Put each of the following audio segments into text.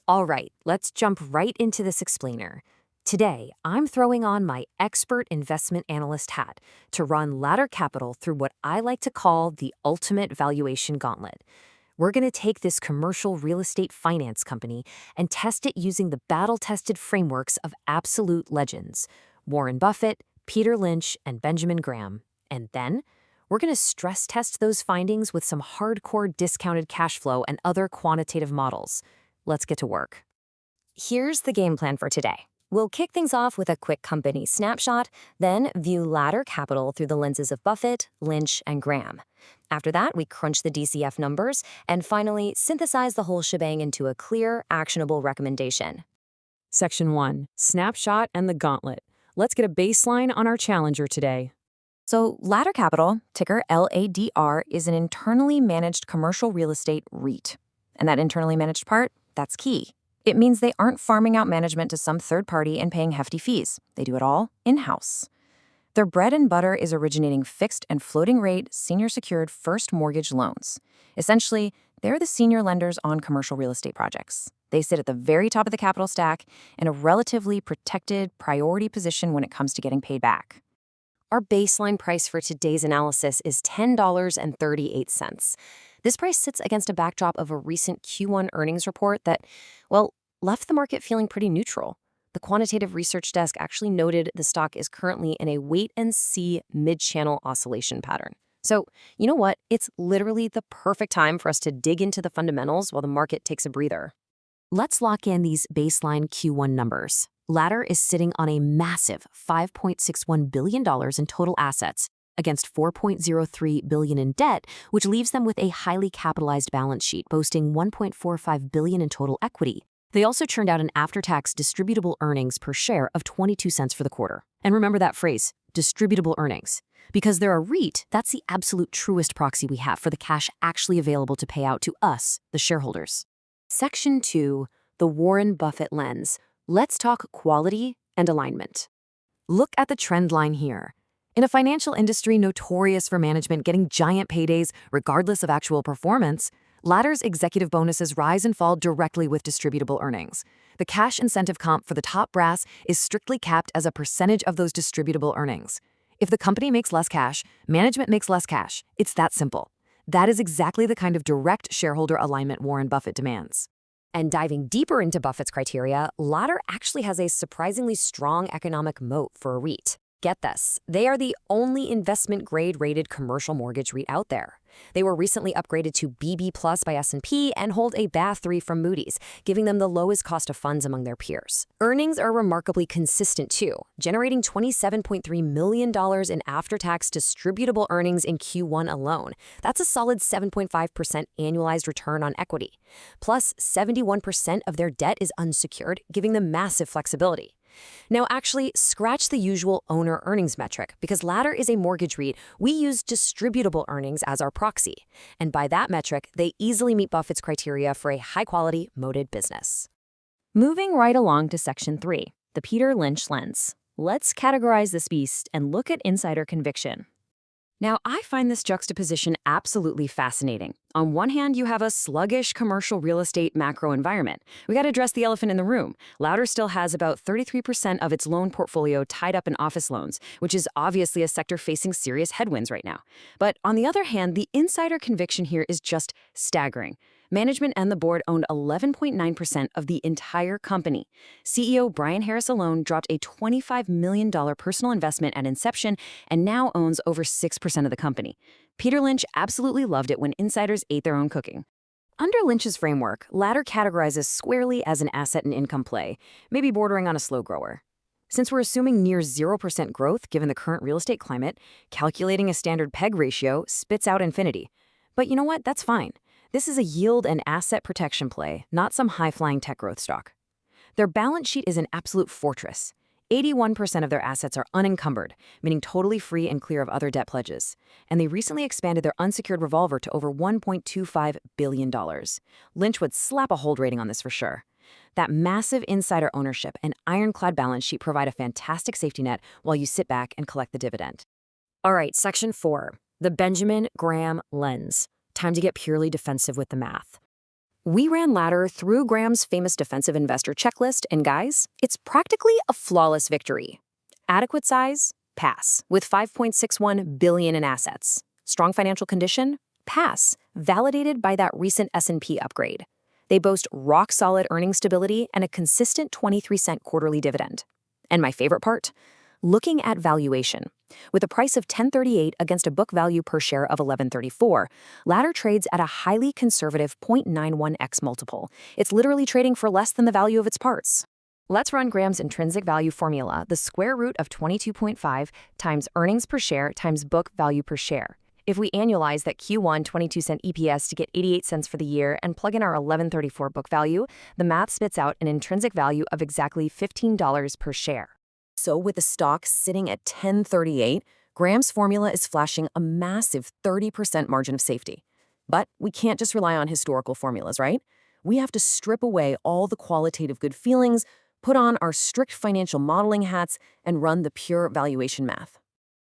All right, let's jump right into this explainer. Today, I'm throwing on my expert investment analyst hat to run Ladder Capital through what I like to call the ultimate valuation gauntlet. We're going to take this commercial real estate finance company and test it using the battle-tested frameworks of absolute legends, Warren Buffett, Peter Lynch, and Benjamin Graham. And then, we're going to stress test those findings with some hardcore discounted cash flow and other quantitative models. Let's get to work. Here's the game plan for today. We'll kick things off with a quick company snapshot, then view Ladder Capital through the lenses of Buffett, Lynch, and Graham. After that, we crunch the DCF numbers, and finally, synthesize the whole shebang into a clear, actionable recommendation. Section 1. Snapshot and the Gauntlet. Let's get a baseline on our challenger today. So, Ladder Capital, ticker LADR, is an internally managed commercial real estate REIT. And that internally managed part, that's key. It means they aren't farming out management to some third party and paying hefty fees. They do it all in-house. Their bread and butter is originating fixed and floating rate, senior secured first mortgage loans. Essentially, they're the senior lenders on commercial real estate projects. They sit at the very top of the capital stack in a relatively protected priority position when it comes to getting paid back. Our baseline price for today's analysis is $10.38. This price sits against a backdrop of a recent Q1 earnings report that, well, left the market feeling pretty neutral. The quantitative research desk actually noted the stock is currently in a wait-and-see mid-channel oscillation pattern. So, you know what? It's literally the perfect time for us to dig into the fundamentals while the market takes a breather. Let's lock in these baseline Q1 numbers. Ladder is sitting on a massive $5.61 billion in total assets against $4.03 billion in debt, which leaves them with a highly capitalized balance sheet boasting $1.45 billion in total equity. They also churned out an after-tax distributable earnings per share of 22 cents for the quarter. And remember that phrase, distributable earnings. Because they're a REIT, that's the absolute truest proxy we have for the cash actually available to pay out to us, the shareholders. Section 2, the Warren Buffett lens. Let's talk quality and alignment. Look at the trend line here. In a financial industry notorious for management getting giant paydays regardless of actual performance, Ladder's executive bonuses rise and fall directly with distributable earnings. The cash incentive comp for the top brass is strictly capped as a percentage of those distributable earnings. If the company makes less cash, management makes less cash. It's that simple. That is exactly the kind of direct shareholder alignment Warren Buffett demands. And diving deeper into Buffett's criteria, Ladder actually has a surprisingly strong economic moat for a REIT. Get this, they are the only investment-grade rated commercial mortgage REIT out there. They were recently upgraded to BB+ by S&P and hold a Ba3 from Moody's, giving them the lowest cost of funds among their peers. Earnings are remarkably consistent too, generating $27.3 million in after-tax distributable earnings in Q1 alone. That's a solid 7.5% annualized return on equity. Plus, 71% of their debt is unsecured, giving them massive flexibility. Now, actually, scratch the usual owner earnings metric, because Ladder is a mortgage REIT. We use distributable earnings as our proxy. And by that metric, they easily meet Buffett's criteria for a high-quality, moated business. Moving right along to Section 3, the Peter Lynch lens. Let's categorize this beast and look at insider conviction. Now, I find this juxtaposition absolutely fascinating. On one hand, you have a sluggish commercial real estate macro environment. We got to address the elephant in the room. Ladder still has about 33% of its loan portfolio tied up in office loans, which is obviously a sector facing serious headwinds right now. But on the other hand, the insider conviction here is just staggering. Management and the board owned 11.9% of the entire company. CEO Brian Harris alone dropped a $25 million personal investment at inception and now owns over 6% of the company. Peter Lynch absolutely loved it when insiders ate their own cooking. Under Lynch's framework, Ladder categorizes squarely as an asset and income play, maybe bordering on a slow grower. Since we're assuming near 0% growth given the current real estate climate, calculating a standard PEG ratio spits out infinity. But you know what? That's fine. This is a yield and asset protection play, not some high-flying tech growth stock. Their balance sheet is an absolute fortress. 81% of their assets are unencumbered, meaning totally free and clear of other debt pledges. And they recently expanded their unsecured revolver to over $1.25 billion. Lynch would slap a hold rating on this for sure. That massive insider ownership and ironclad balance sheet provide a fantastic safety net while you sit back and collect the dividend. All right, Section 4, the Benjamin Graham lens. Time to get purely defensive with the math. We ran Ladder through Graham's famous defensive investor checklist, and guys, it's practically a flawless victory. Adequate size? Pass, with $5.61 billion in assets. Strong financial condition? Pass, validated by that recent S&P upgrade. They boast rock-solid earnings stability and a consistent 23-cent quarterly dividend. And my favorite part? Looking at valuation. With a price of $10.38 against a book value per share of $11.34, Ladder trades at a highly conservative 0.91x multiple. It's literally trading for less than the value of its parts. Let's run Graham's intrinsic value formula, the square root of 22.5 times earnings per share times book value per share. If we annualize that Q1 22-cent EPS to get 88 cents for the year and plug in our $11.34 book value, the math spits out an intrinsic value of exactly $15 per share. So with the stock sitting at $10.38, Graham's formula is flashing a massive 30% margin of safety. But we can't just rely on historical formulas, right? We have to strip away all the qualitative good feelings, put on our strict financial modeling hats, and run the pure valuation math.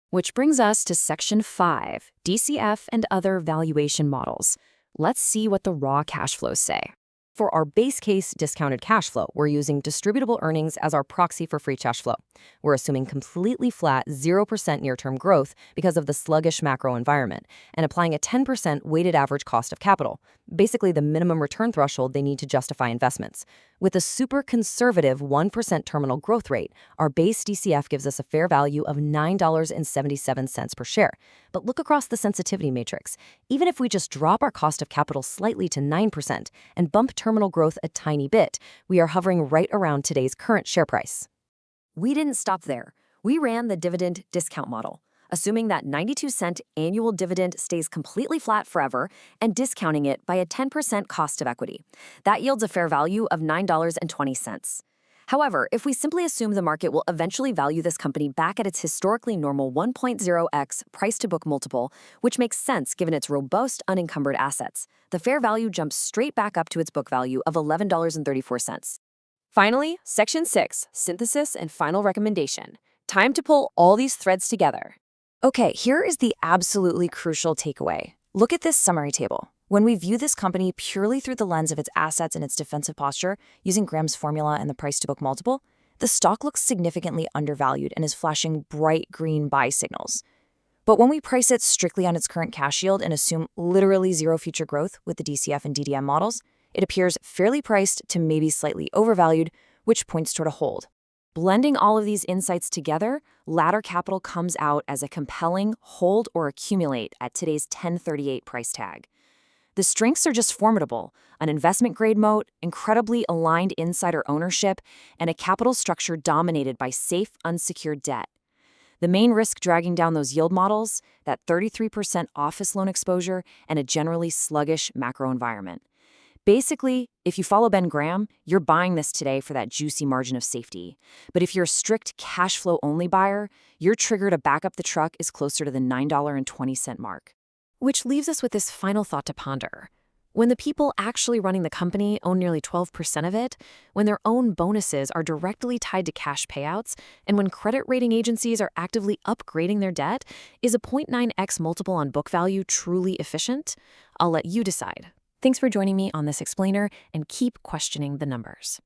Which brings us to Section 5, DCF and other valuation models. Let's see what the raw cash flows say. For our base case discounted cash flow, we're using distributable earnings as our proxy for free cash flow. We're assuming completely flat 0% near-term growth because of the sluggish macro environment, and applying a 10% weighted average cost of capital, basically the minimum return threshold they need to justify investments. With a super conservative 1% terminal growth rate, our base DCF gives us a fair value of $9.77 per share. But look across the sensitivity matrix. Even if we just drop our cost of capital slightly to 9% and bump terminal growth a tiny bit, we are hovering right around today's current share price. We didn't stop there. We ran the dividend discount model, assuming that 92-cent annual dividend stays completely flat forever and discounting it by a 10% cost of equity. That yields a fair value of $9.20. However, if we simply assume the market will eventually value this company back at its historically normal 1.0x price-to-book multiple, which makes sense given its robust unencumbered assets, the fair value jumps straight back up to its book value of $11.34. Finally, Section 6, Synthesis and Final Recommendation. Time to pull all these threads together. Okay, here is the absolutely crucial takeaway. Look at this summary table. When we view this company purely through the lens of its assets and its defensive posture, using Graham's formula and the price-to-book multiple, the stock looks significantly undervalued and is flashing bright green buy signals. But when we price it strictly on its current cash yield and assume literally zero future growth with the DCF and DDM models, it appears fairly priced to maybe slightly overvalued, which points toward a hold. Blending all of these insights together, Ladder Capital comes out as a compelling hold or accumulate at today's $10.38 price tag. The strengths are just formidable: an investment-grade moat, incredibly aligned insider ownership, and a capital structure dominated by safe, unsecured debt. The main risk dragging down those yield models, that 33% office loan exposure and a generally sluggish macro environment. Basically, if you follow Ben Graham, you're buying this today for that juicy margin of safety. But if you're a strict cash flow only buyer, your trigger to back up the truck is closer to the $9.20 mark. Which leaves us with this final thought to ponder. When the people actually running the company own nearly 12% of it, when their own bonuses are directly tied to cash payouts, and when credit rating agencies are actively upgrading their debt, is a 0.9x multiple on book value truly efficient? I'll let you decide. Thanks for joining me on this explainer, and keep questioning the numbers.